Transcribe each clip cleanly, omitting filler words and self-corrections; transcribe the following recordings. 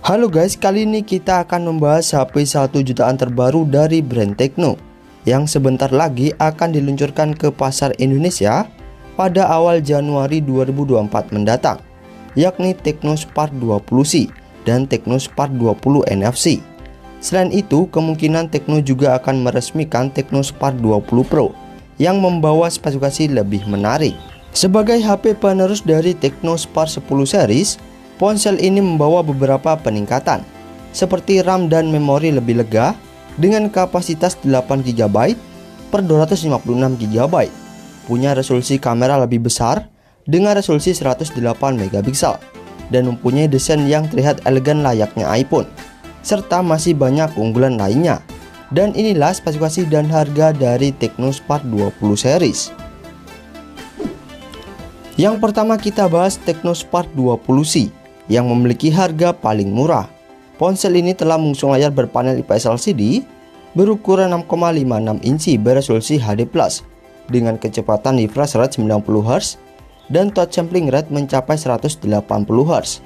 Halo guys, kali ini kita akan membahas HP 1 jutaan terbaru dari brand Tecno yang sebentar lagi akan diluncurkan ke pasar Indonesia pada awal Januari 2024 mendatang, yakni Tecno Spark 20C dan Tecno Spark 20 NFC. Selain itu, kemungkinan Tecno juga akan meresmikan Tecno Spark 20 Pro yang membawa spesifikasi lebih menarik. Sebagai HP penerus dari Tecno Spark 10 series, ponsel ini membawa beberapa peningkatan, seperti RAM dan memori lebih lega dengan kapasitas 8GB per 256GB, punya resolusi kamera lebih besar dengan resolusi 108MP, dan mempunyai desain yang terlihat elegan layaknya iPhone, serta masih banyak keunggulan lainnya. Dan inilah spesifikasi dan harga dari Tecno Spark 20 series. Yang pertama kita bahas Tecno Spark 20C yang memiliki harga paling murah. Ponsel ini telah mengusung layar berpanel IPS LCD berukuran 6,56 inci beresolusi HD+ dengan kecepatan refresh rate 90Hz dan touch sampling rate mencapai 180Hz,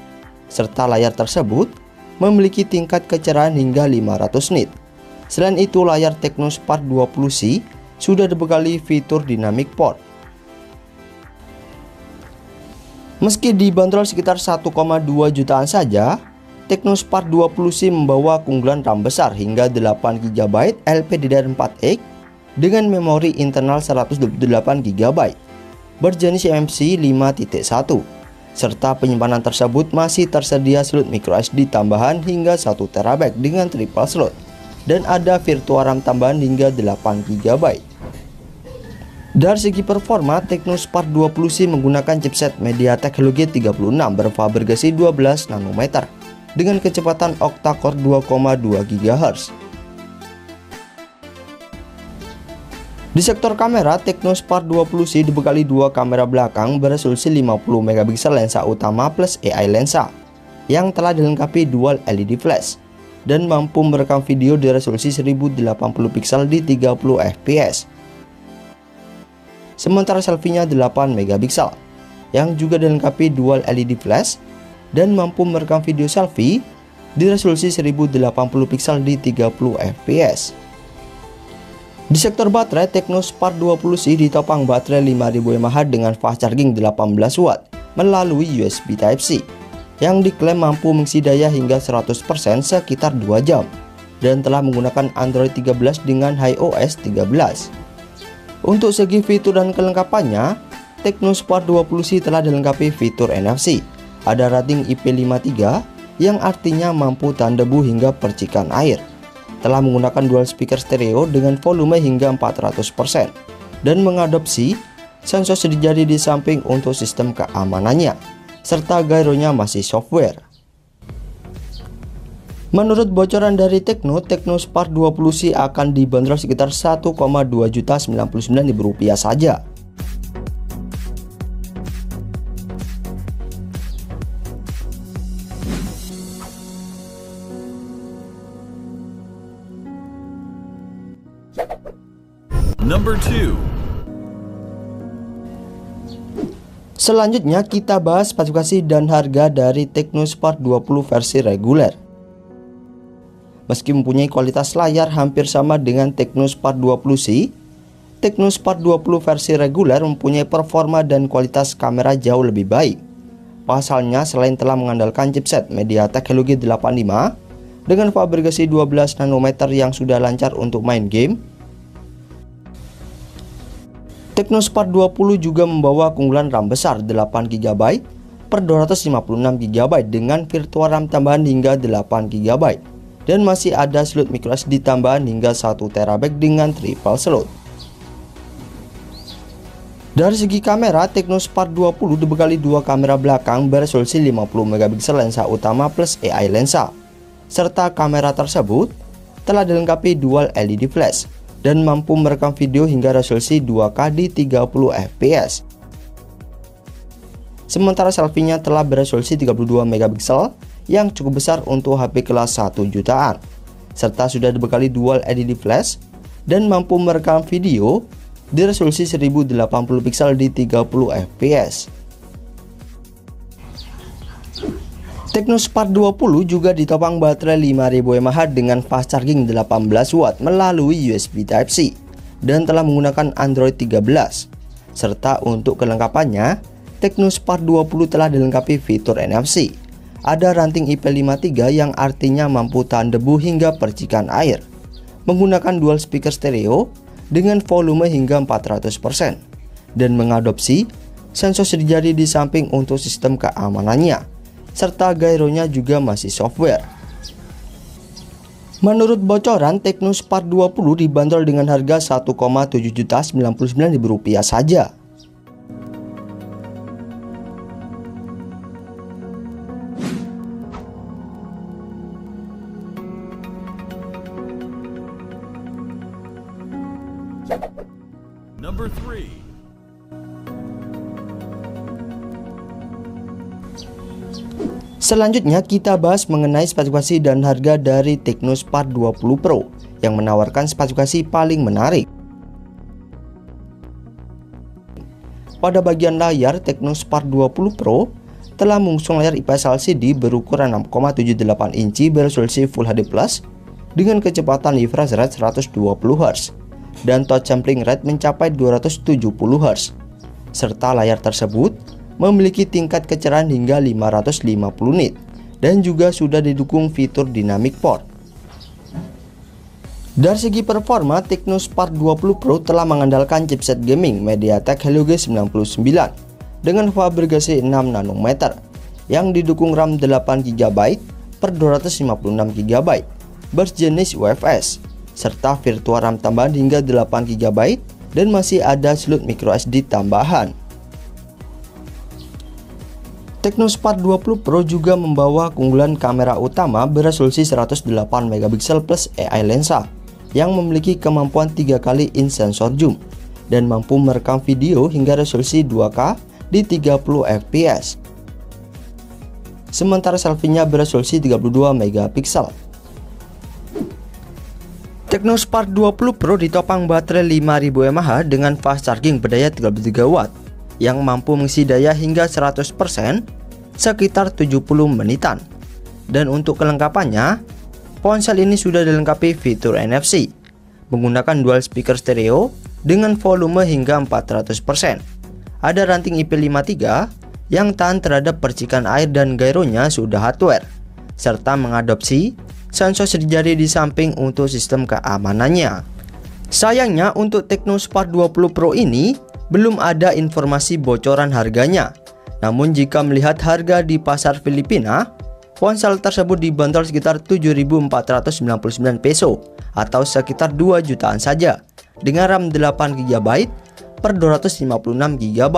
serta layar tersebut memiliki tingkat kecerahan hingga 500 nit. Selain itu, layar Tecno Spark 20C sudah dibekali fitur dynamic port. Meski dibanderol sekitar 1,2 jutaan saja, Tecno Spark 20C membawa keunggulan RAM besar hingga 8GB LPDDR4X dengan memori internal 128GB berjenis eMMC 5.1, serta penyimpanan tersebut masih tersedia slot microSD tambahan hingga 1TB dengan triple slot, dan ada virtual RAM tambahan hingga 8GB. Dari segi performa, Tecno Spark 20C menggunakan chipset MediaTek Helio G36 berfabrikasi 12 nanometer dengan kecepatan octa-core 2,2 GHz. Di sektor kamera, Tecno Spark 20C dibekali dua kamera belakang beresolusi 50MP lensa utama plus AI lensa yang telah dilengkapi dual LED flash dan mampu merekam video di resolusi 1080p di 30fps. Sementara selfie-nya 8MP yang juga dilengkapi dual LED flash dan mampu merekam video selfie di resolusi 1080p di 30fps. Di sektor baterai, Tecno Spark 20C ditopang baterai 5000 mAh dengan fast charging 18W melalui USB Type-C yang diklaim mampu mengisi daya hingga 100% sekitar 2 jam dan telah menggunakan Android 13 dengan iOS 13. Untuk segi fitur dan kelengkapannya, Tecno Spark 20C telah dilengkapi fitur NFC. Ada rating IP53 yang artinya mampu tahan debu hingga percikan air. Telah menggunakan dual speaker stereo dengan volume hingga 400% dan mengadopsi sensor sidik jari di samping untuk sistem keamanannya, serta gyronya masih software. Menurut bocoran dari Tecno Spark 20C akan dibanderol sekitar 1,2.099.000 rupiah saja. Number 2. Selanjutnya kita bahas spesifikasi dan harga dari Tecno Spark 20 versi reguler. Meski mempunyai kualitas layar hampir sama dengan Tecno Spark 20C, Tecno Spark 20 versi reguler mempunyai performa dan kualitas kamera jauh lebih baik. Pasalnya, selain telah mengandalkan chipset MediaTek Helio G85 dengan fabrikasi 12 nanometer yang sudah lancar untuk main game, Tecno Spark 20 juga membawa keunggulan RAM besar 8GB per 256GB dengan virtual RAM tambahan hingga 8GB. Dan masih ada slot microSD tambahan hingga 1TB dengan triple slot. Dari segi kamera, Tecno Spark 20 dibekali dua kamera belakang beresolusi 50MP lensa utama plus AI lensa, serta kamera tersebut telah dilengkapi dual LED flash dan mampu merekam video hingga resolusi 2K di 30fps. Sementara selfie-nya telah beresolusi 32MP yang cukup besar untuk HP kelas 1 jutaan, serta sudah dibekali dual LED flash dan mampu merekam video di resolusi 1080p di 30fps. Technospark 20 juga ditopang baterai 5000 mAh dengan fast charging 18 watt melalui USB Type-C dan telah menggunakan Android 13. Serta untuk kelengkapannya, Technospark 20 telah dilengkapi fitur NFC. Ada ranting IP53 yang artinya mampu tahan debu hingga percikan air. Menggunakan dual speaker stereo dengan volume hingga 400% dan mengadopsi sensor jari di samping untuk sistem keamanannya, serta gyronya juga masih software. Menurut bocoran, Technospark 20 dibanderol dengan harga Rp1,799.000 saja. Number 3. Selanjutnya kita bahas mengenai spesifikasi dan harga dari Technospark 20 Pro yang menawarkan spesifikasi paling menarik. Pada bagian layar, Technospark 20 Pro telah mengusung layar IPS LCD berukuran 6,78 inci beresolusi Full HD+ dengan kecepatan refresh rate 120 Hz dan touch sampling rate mencapai 270 Hz. Serta layar tersebut memiliki tingkat kecerahan hingga 550 nit dan juga sudah didukung fitur dynamic port. Dari segi performa, Technospark 20 Pro telah mengandalkan chipset gaming MediaTek Helio G99 dengan fabrikasi 6 nanometer yang didukung RAM 8GB per 256GB berjenis UFS serta virtual RAM tambahan hingga 8GB dan masih ada slot microSD tambahan. Technospark 20 Pro juga membawa keunggulan kamera utama beresolusi 108MP plus AI lensa yang memiliki kemampuan 3 kali in sensor zoom dan mampu merekam video hingga resolusi 2K di 30fps. Sementara selfie-nya beresolusi 32MP. Technospark 20 Pro ditopang baterai 5000 mAh dengan fast charging berdaya 33 watt yang mampu mengisi daya hingga 100% sekitar 70 menitan. Dan untuk kelengkapannya, ponsel ini sudah dilengkapi fitur NFC, menggunakan dual speaker stereo dengan volume hingga 400%. Ada ranting IP53 yang tahan terhadap percikan air dan gyronya sudah hardware, serta mengadopsi sensor jari di samping untuk sistem keamanannya. Sayangnya untuk Technospark 20 Pro ini belum ada informasi bocoran harganya. Namun jika melihat harga di pasar Filipina, ponsel tersebut dibanderol sekitar 7.499 peso atau sekitar 2 jutaan saja dengan RAM 8GB per 256GB.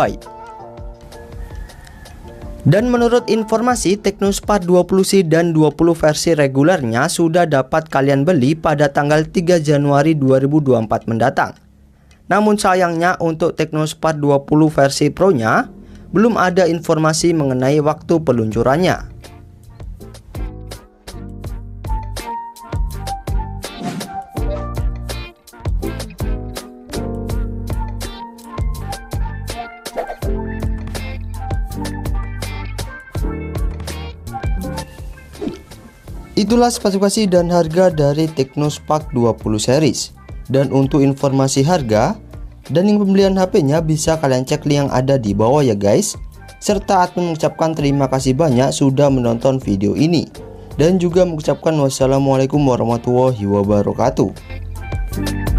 Dan menurut informasi, Technospark 20C dan 20 versi regulernya sudah dapat kalian beli pada tanggal 3 Januari 2024 mendatang. Namun sayangnya untuk Technospark 20 versi Pro-nya belum ada informasi mengenai waktu peluncurannya. Itulah spesifikasi dan harga dari Technospark 20 series. Dan untuk informasi harga dan link pembelian HP-nya bisa kalian cek link yang ada di bawah ya guys. Serta admin mengucapkan terima kasih banyak sudah menonton video ini. Dan juga mengucapkan wassalamualaikum warahmatullahi wabarakatuh.